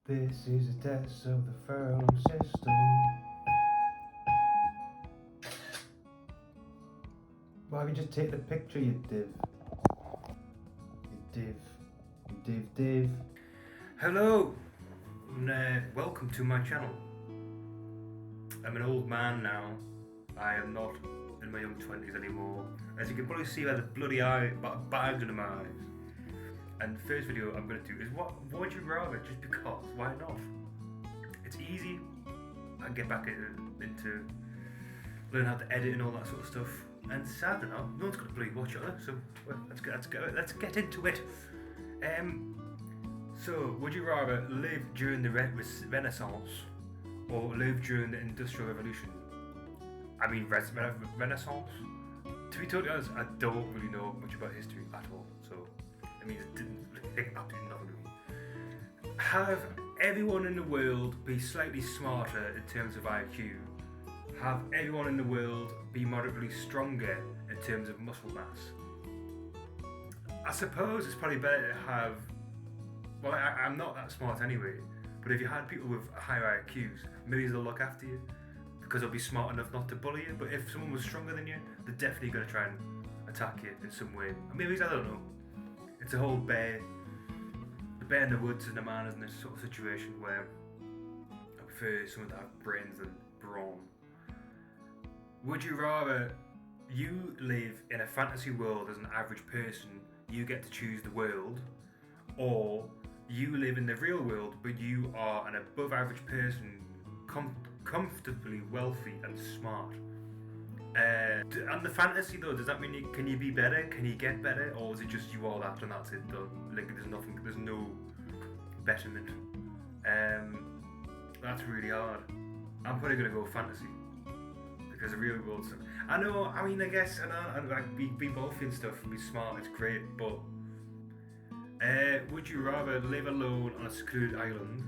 This is a test of the furlong system. Why don't you just take the picture, you div? You div. You div. Hello, and welcome to my channel. I'm an old man now. I am not in my young 20s anymore. As you can probably see by the bloody bags under my eyes. And the first video I'm going to do is what would you rather, just because, why not? It's easy. I can get back into learn how to edit and all that sort of stuff. And sad enough, no one's going to bloody watch it, so let's get into it. So, would you rather live during the Renaissance or live during the Industrial Revolution? I mean, Renaissance? To be totally honest, I don't really know much about history at all, so it means it didn't think absolutely nothing to me. Have everyone in the world be slightly smarter in terms of IQ. Have everyone in the world be moderately stronger in terms of muscle mass. I suppose it's probably better to have. Well, I'm not that smart anyway, but if you had people with higher IQs, maybe they'll look after you because they'll be smart enough not to bully you. But if someone was stronger than you, they're definitely going to try and attack you in some way. Maybe, I don't know. It's a whole the bear in the woods and the man is in this sort of situation where I prefer someone to have brains than brawn. Would you rather you live in a fantasy world as an average person, you get to choose the world, or you live in the real world but you are an above average person, comfortably wealthy and smart? And the fantasy though, does that mean can you be better? Can you get better? Or is it just you are that and that's it done? Like there's no betterment. That's really hard. I'm probably gonna go fantasy. Because the real world's... I guess, I'd be both and stuff and be smart, it's great, but... would you rather live alone on a secluded island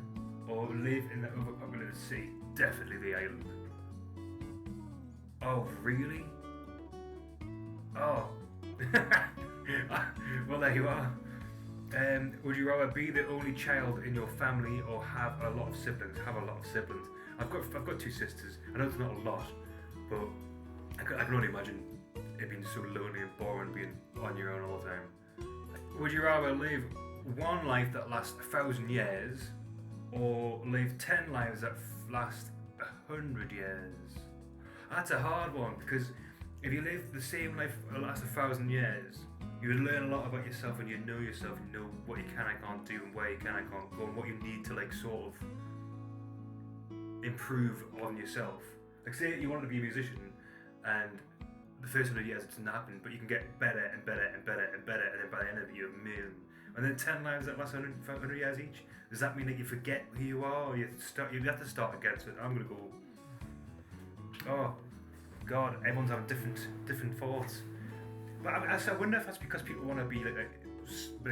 or live in the overpopulated sea? Definitely the island. Oh, really? Oh. Well, there you are. Would you rather be the only child in your family or have a lot of siblings? I've got two sisters. I know it's not a lot, but I can only imagine it being so lonely and boring being on your own all the time. Would you rather live one life that lasts 1,000 years or live 10 lives that last 100 years? That's a hard one, because if you live the same life that lasts 1,000 years, you would learn a lot about yourself and you know what you can and can't do and where you can and can't go and what you need to sort of improve on yourself. Like say you wanted to be a musician and the first 100 years it doesn't happen, but you can get better and better and better and better, and then by the end of it you're amazing. And then 10 lives that last 100 years each, does that mean that you forget who you are or you have to start again? So I'm going to go, oh God, everyone's having different thoughts. But I wonder if that's because people want to be like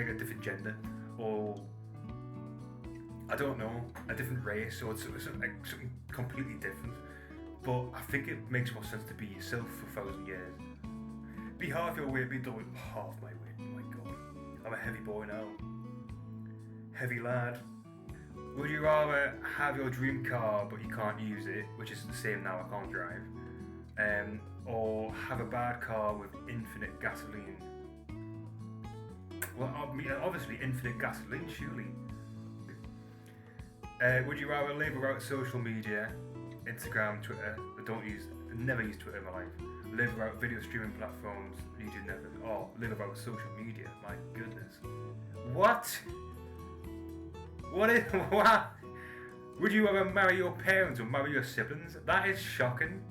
a different gender, or I don't know, a different race, or something completely different. But I think it makes more sense to be yourself for 1,000 years. Be half your weight, be double half my weight. Oh my God, I'm a heavy boy now. Heavy lad. Would you rather have your dream car but you can't use it, which is the same now, I can't drive, or have a bad car with infinite gasoline? Well, obviously infinite gasoline, surely. Would you rather live without social media, Instagram, Twitter? Never use Twitter in my life. Live without video streaming platforms, YouTube, never. Or live without social media. My goodness. What? What? Would you rather marry your parents or marry your siblings? That is shocking.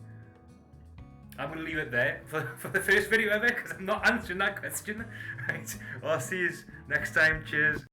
I'm going to leave it there for the first video ever because I'm not answering that question. Right. I'll see you next time. Cheers.